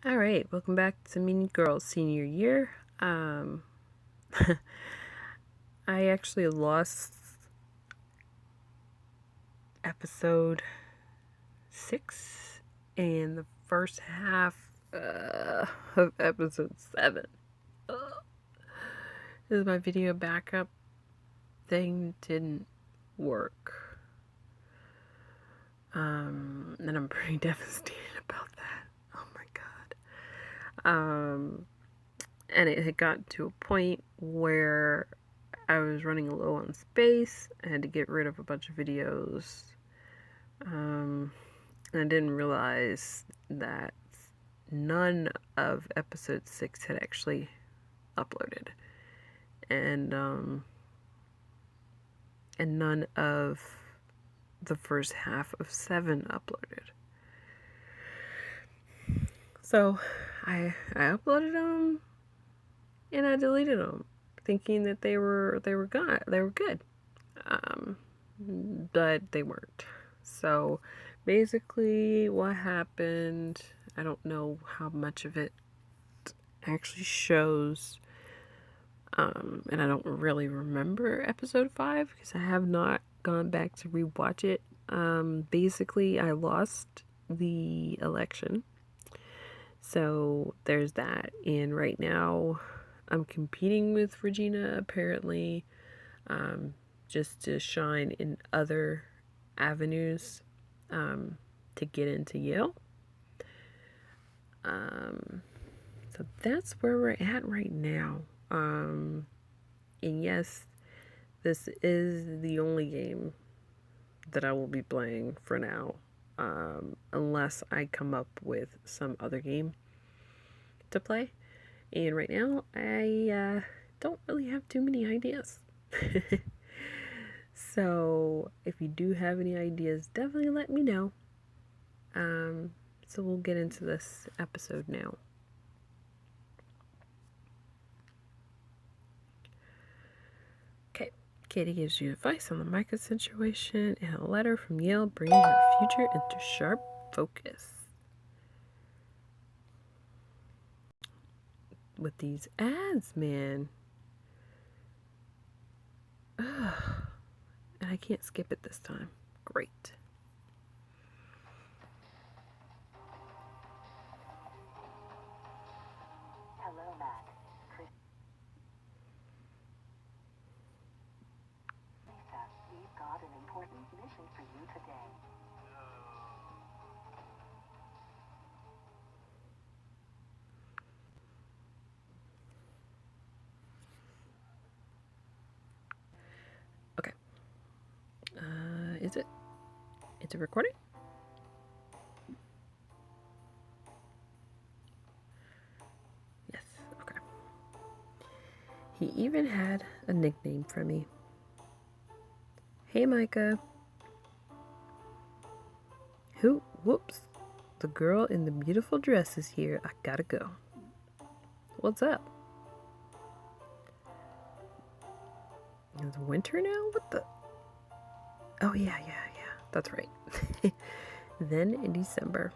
All right, welcome back to Mean Girls Senior Year. I actually lost episode 6 and the first half of episode 7. Because my video backup thing didn't work. And I'm pretty devastated about that. Oh my god. And it had gotten to a point where I was running low on space. I had to get rid of a bunch of videos. And I didn't realize that none of episode 6 had actually uploaded. And none of the first half of 7 uploaded. So I uploaded them and I deleted them, thinking that they were good, but they weren't. So basically, what happened? I don't know how much of it actually shows, and I don't really remember episode 5 because I have not gone back to rewatch it. Basically, I lost the election. So there's that, and right now I'm competing with Regina, apparently, just to shine in other avenues, to get into Yale. So that's where we're at right now. And yes, this is the only game that I will be playing for now, unless I come up with some other game to play. And right now, I don't really have too many ideas. So if you do have any ideas, definitely let me know. So we'll get into this episode now. Okay, Katie gives you advice on the Micah situation, and a letter from Yale brings your future into sharp focus. With these ads, man. Ugh. And I can't skip it this time. Great. Hello, Matt. Lisa, we've got an important mission for you today. Okay. Is it recording? Yes, okay. He even had a nickname for me. Hey, Micah. Whoops. The girl in the beautiful dress is here. I gotta go. What's up? It's winter now? What the? Oh, yeah. That's right. Then in December.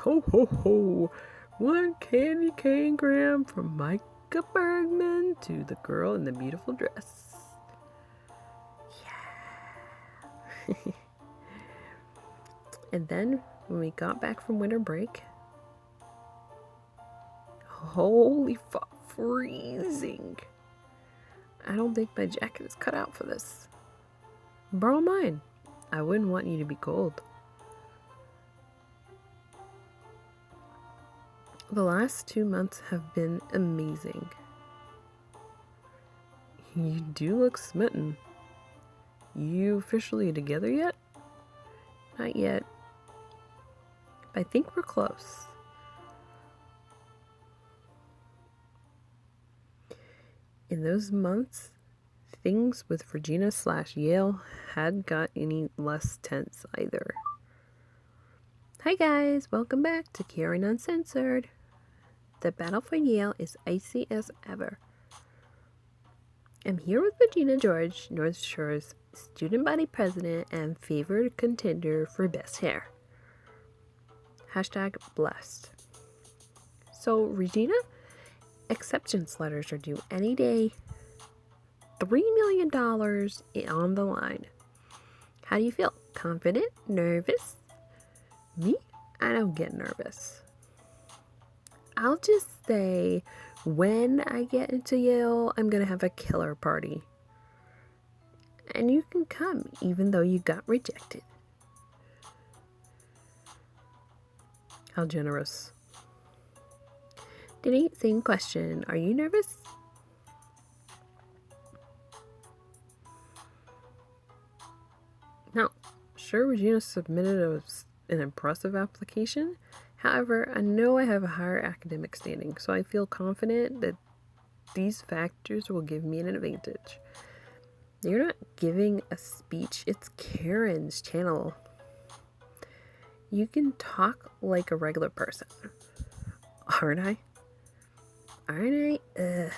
Ho, ho, ho. 1 candy cane gram from Micah Bergman to the girl in the beautiful dress. Yeah. And then when we got back from winter break, holy fuck, freezing. I don't think my jacket is cut out for this. Borrow mine. I wouldn't want you to be cold. The last 2 months have been amazing. You do look smitten. You officially together yet? Not yet. But I think we're close. In those months, things with Regina/Yale hadn't got any less tense either. Hi guys, welcome back to Caring Uncensored. The battle for Yale is icy as ever. I'm here with Regina George, North Shore's student body president and favored contender for best hair. #blessed. So, Regina, acceptance letters are due any day. $3 million on the line. How do you feel? Confident? Nervous? Me? I don't get nervous. I'll just say, when I get into Yale, I'm gonna have a killer party. And you can come, even though you got rejected. How generous. Denise, same question. Are you nervous? Now, sure, Regina submitted an impressive application. However, I know I have a higher academic standing, so I feel confident that these factors will give me an advantage. You're not giving a speech, it's Karen's channel. You can talk like a regular person. Aren't I? Ugh.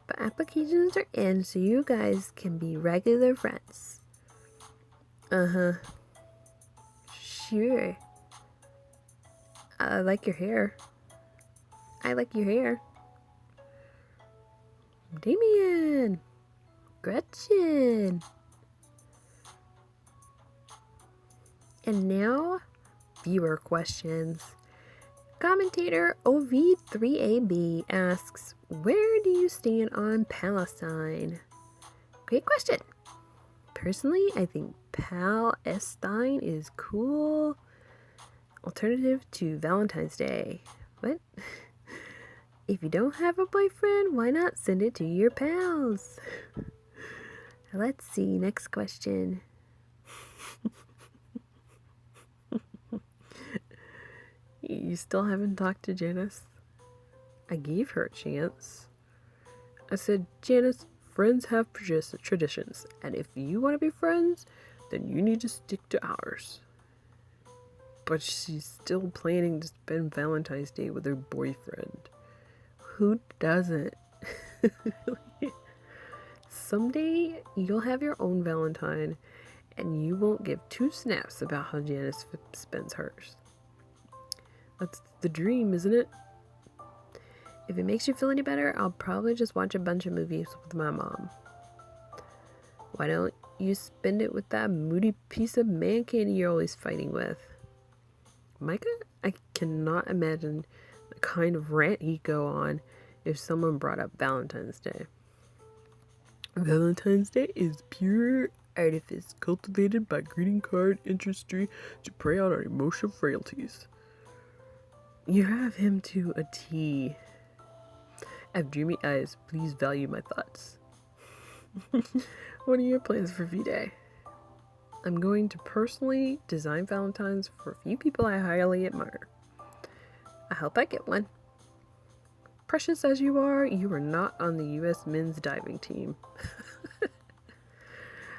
But applications are in, so you guys can be regular friends. Uh-huh. Sure. I like your hair. I like your hair. Damien. Gretchen. And now, viewer questions. Commentator OV3AB asks, where do you stand on Palestine? Great question. Personally, I think Palestine is cool. Alternative to Valentine's Day. What? If you don't have a boyfriend, why not send it to your pals? Let's see, next question. You still haven't talked to Janice? I gave her a chance. I said, Janice, friends have traditions, and if you want to be friends, then you need to stick to ours. But she's still planning to spend Valentine's Day with her boyfriend. Who doesn't? Someday you'll have your own Valentine, and you won't give two snaps about how Janice spends hers. That's the dream, isn't it? If it makes you feel any better, I'll probably just watch a bunch of movies with my mom. Why don't you spend it with that moody piece of man candy you're always fighting with? Micah, I cannot imagine the kind of rant he'd go on if someone brought up Valentine's Day. Valentine's Day is pure artifice cultivated by greeting card industry to prey on our emotional frailties. You have him to a T. I have dreamy eyes. Please value my thoughts. What are your plans for V-Day? I'm going to personally design Valentines for a few people I highly admire. I hope I get one. Precious as you are not on the U.S. men's diving team.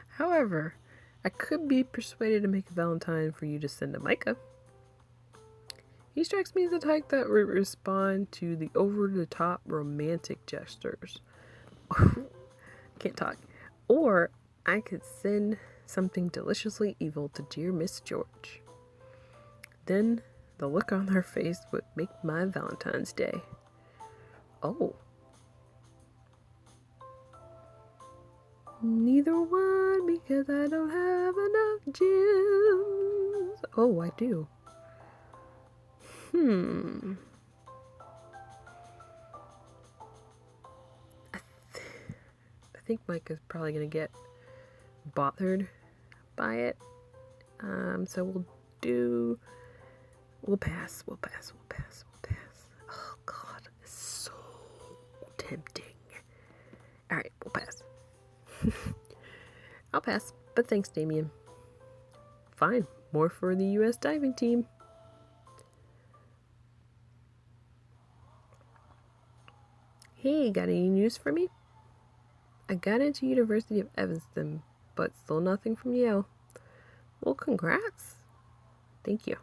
However, I could be persuaded to make a Valentine for you to send to Micah. He strikes me as the type that would respond to the over-the-top romantic gestures. Can't talk. Or I could send something deliciously evil to dear Miss George. Then the look on her face would make my Valentine's Day. Oh. Neither one because I don't have enough gems. Oh, I do. I think Mike is probably going to get bothered by it. So we'll pass. Oh, God. It's so tempting. Alright, we'll pass. I'll pass, but thanks, Damien. Fine, more for the U.S. diving team. Hey, got any news for me? I got into University of Evanston, but still nothing from Yale. Well, congrats. Thank you.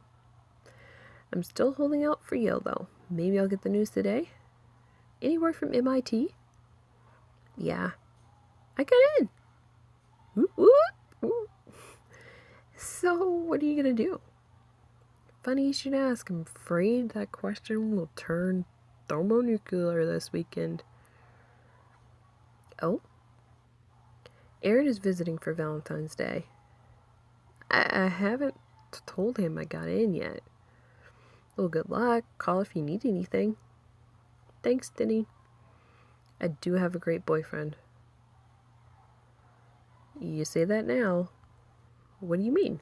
I'm still holding out for Yale, though. Maybe I'll get the news today. Any word from MIT? Yeah. I got in. Whoop, whoop, whoop. So, what are you gonna do? Funny you should ask. I'm afraid that question will turn thermonuclear this weekend. Oh? Aaron is visiting for Valentine's Day. I haven't told him I got in yet. Well, good luck. Call if you need anything. Thanks, Denny. I do have a great boyfriend. You say that now. What do you mean?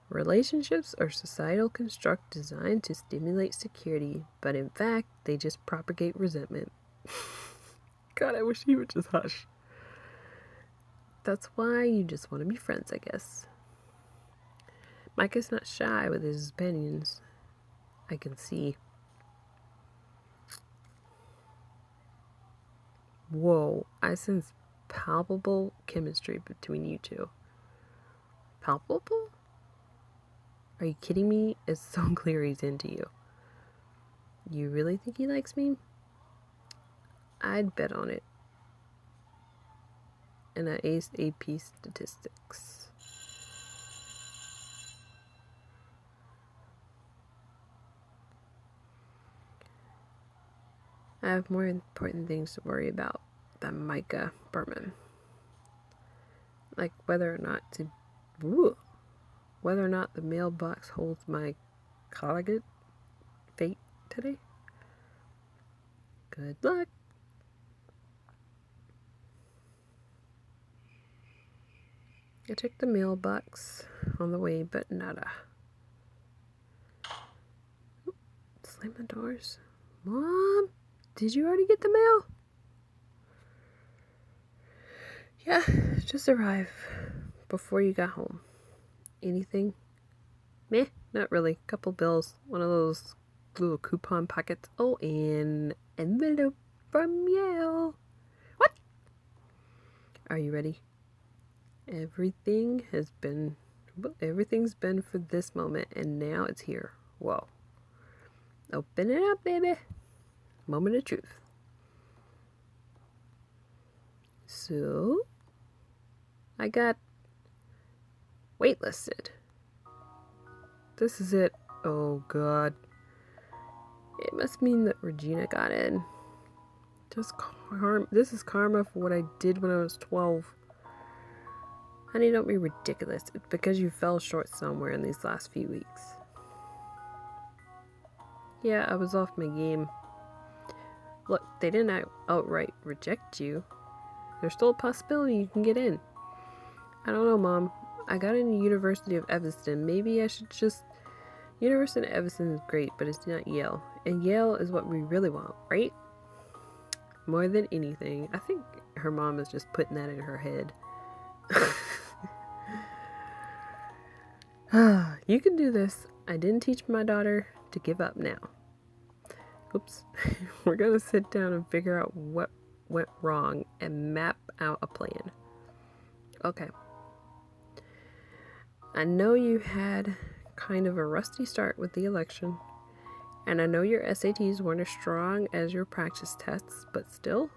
Relationships are societal construct designed to stimulate security, but in fact, they just propagate resentment. God, I wish he would just hush. That's why you just want to be friends, I guess. Micah's not shy with his opinions. I can see. Whoa, I sense palpable chemistry between you two. Palpable? Are you kidding me? It's so clear he's into you. You really think he likes me? I'd bet on it. And I aced AP statistics. I have more important things to worry about than Micah Berman. Like whether or not the mailbox holds my collegiate fate today. Good luck. I checked the mailbox on the way, but nada. Slam the doors. Mom, did you already get the mail? Yeah, just arrived before you got home. Anything? Meh, not really. Couple bills. One of those little coupon pockets. Oh, an envelope from Yale. What? Are you ready? Everything's been for this moment, and now it's here. Whoa. Open it up, baby. Moment of truth. So, I got waitlisted. This is it. Oh, God. It must mean that Regina got in. This is karma for what I did when I was 12. Honey, don't be ridiculous. It's because you fell short somewhere in these last few weeks. Yeah, I was off my game. Look, they didn't outright reject you. There's still a possibility you can get in. I don't know, Mom. I got into University of Evanston. Maybe I should just... University of Evanston is great, but it's not Yale. And Yale is what we really want, right? More than anything. I think her mom is just putting that in her head. You can do this. I didn't teach my daughter to give up now. Oops. We're gonna sit down and figure out what went wrong and map out a plan. Okay. I know you had kind of a rusty start with the election, and I know your SATs weren't as strong as your practice tests, but still,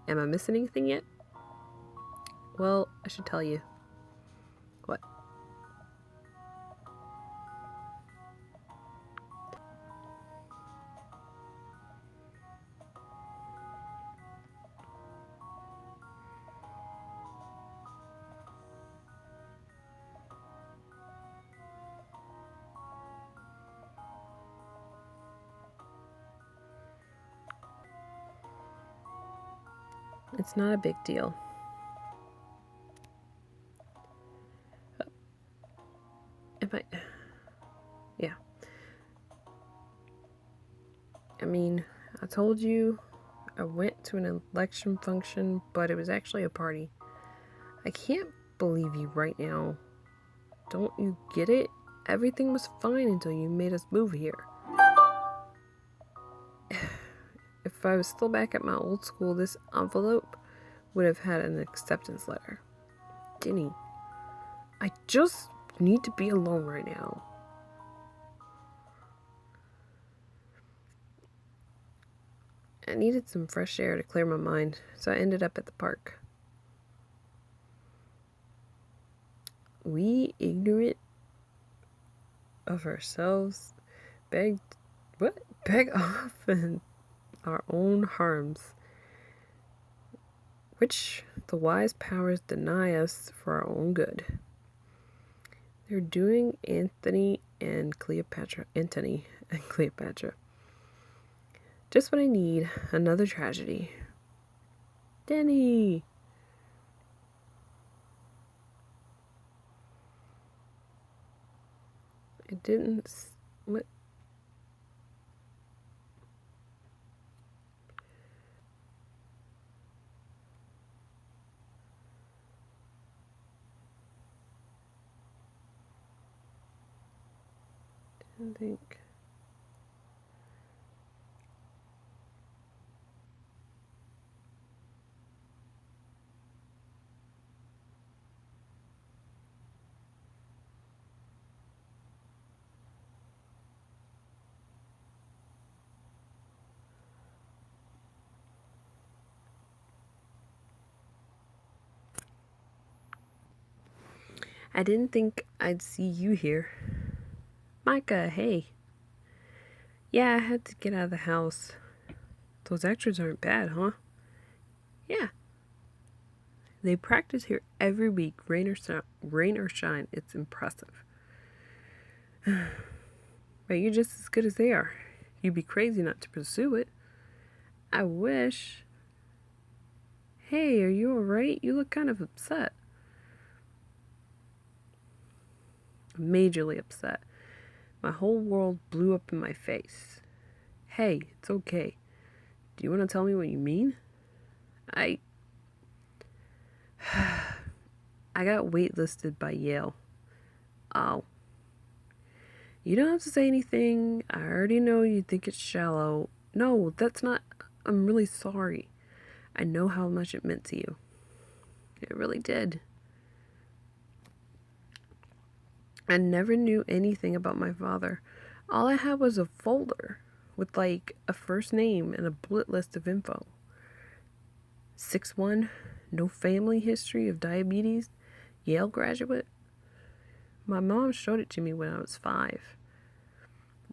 am I missing anything yet? Well, I should tell you. What? It's not a big deal. Yeah. I mean, I told you I went to an election function, but it was actually a party. I can't believe you right now. Don't you get it? Everything was fine until you made us move here. If I was still back at my old school, this envelope would have had an acceptance letter. Denny, I just need to be alone right now. I needed some fresh air to clear my mind, so I ended up at the park. We ignorant of ourselves, beg often our own harms, which the wise powers deny us for our own good. They're doing Antony and Cleopatra. Just what I need, another tragedy. Denny! It didn't... What? Didn't think... I didn't think I'd see you here. Micah, hey. Yeah, I had to get out of the house. Those extras aren't bad, huh? Yeah. They practice here every week, rain or shine. It's impressive. But you're just as good as they are. You'd be crazy not to pursue it. I wish. Hey, are you alright? You look kind of upset. Majorly upset. My whole world blew up in my face. Hey, it's okay. Do you want to tell me what you mean? I got waitlisted by Yale. Oh. You don't have to say anything. I already know you think it's shallow. No, that's not... I'm really sorry. I know how much it meant to you. It really did. I never knew anything about my father. All I had was a folder with like a first name and a bullet list of info. 6'1", no family history of diabetes, Yale graduate. My mom showed it to me when I was 5.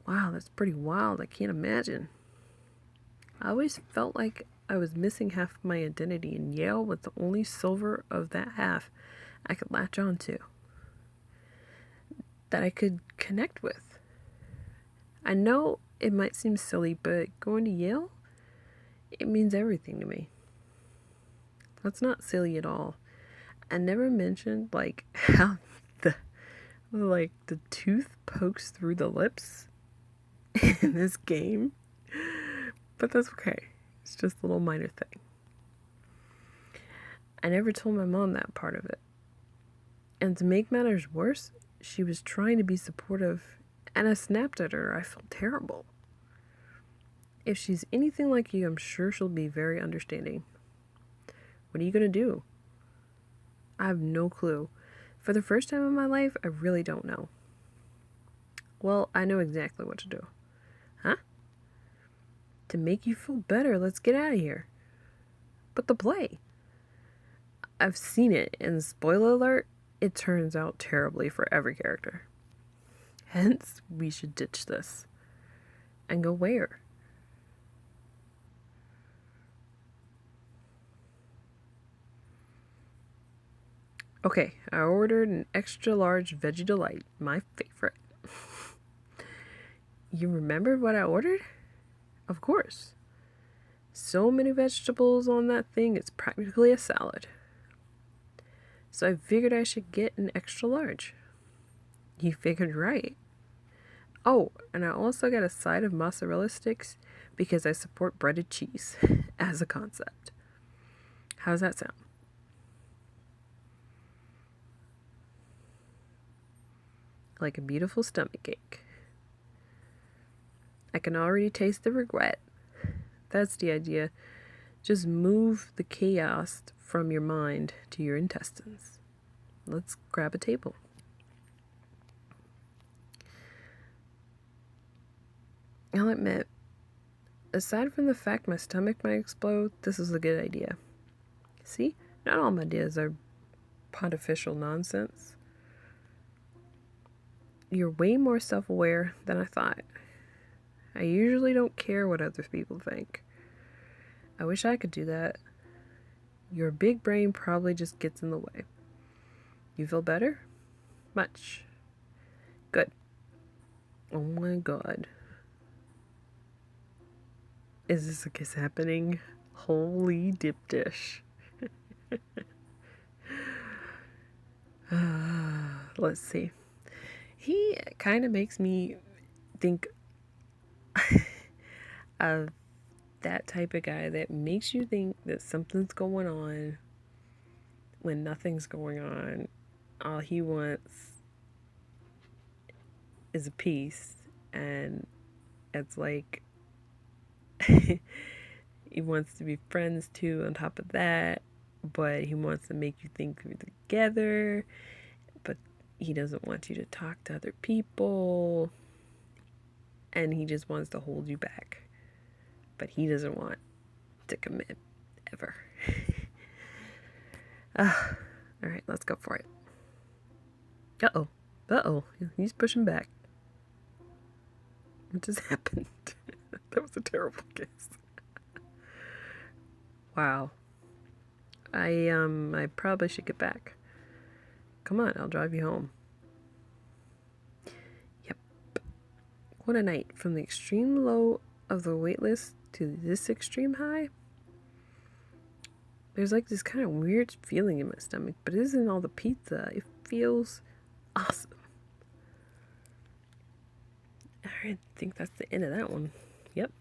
Wow, that's pretty wild. I can't imagine. I always felt like I was missing half of my identity, and Yale was the only silver of that half I could latch on to, that I could connect with. I know it might seem silly, but going to Yale, it means everything to me. That's not silly at all. I never mentioned like how the tooth pokes through the lips in this game, but that's okay. It's just a little minor thing. I never told my mom that part of it. And to make matters worse, she was trying to be supportive, and I snapped at her. I felt terrible. If she's anything like you, I'm sure she'll be very understanding. What are you gonna do? I have no clue. For the first time in my life, I really don't know. Well, I know exactly what to do. Huh? To make you feel better, let's get out of here. But the play. I've seen it, and spoiler alert, it turns out terribly for every character. Hence, we should ditch this. And go where? Okay, I ordered an extra large veggie delight, my favorite. You remembered what I ordered? Of course. So many vegetables on that thing, it's practically a salad. So I figured I should get an extra large. You figured right. Oh, and I also got a side of mozzarella sticks because I support breaded cheese as a concept. How's that sound? Like a beautiful stomach ache. I can already taste the regret. That's the idea. Just move the chaos from your mind to your intestines. Let's grab a table. I'll admit, aside from the fact my stomach might explode, this is a good idea. See, not all my ideas are pontifical nonsense. you're way more self-aware than I thought. I usually don't care what other people think. I wish I could do that. Your big brain probably just gets in the way. You feel better? Much. Good. Oh my god. Is this a kiss happening? Holy dip dish. Let's see. He kind of makes me think of that type of guy that makes you think that something's going on when nothing's going on. All he wants is a piece, and it's like he wants to be friends too on top of that, but he wants to make you think you're together, but he doesn't want you to talk to other people, and he just wants to hold you back, but he doesn't want to commit ever. All right, let's go for it. Uh-oh, he's pushing back. What just happened? That was a terrible kiss. Wow. I probably should get back. Come on, I'll drive you home. Yep. What a night. From the extreme low of the waitlist to this extreme high. There's like this kind of weird feeling in my stomach, but it isn't all the pizza. It feels awesome. I think that's the end of that one. Yep.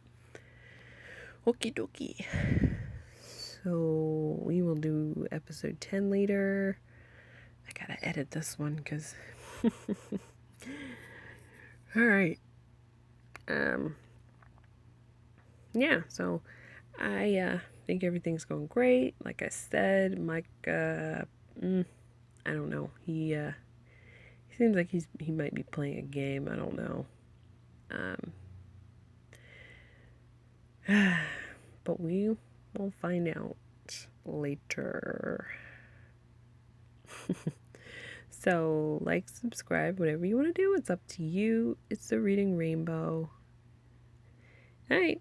Okie dokie. So we will do episode 10 later. I gotta edit this one because alright. Yeah, so I think everything's going great. Like I said, Micah, I don't know. He seems like he might be playing a game. I don't know. But we will find out later. So, like, subscribe, whatever you want to do. It's up to you. It's the Reading Rainbow. All right.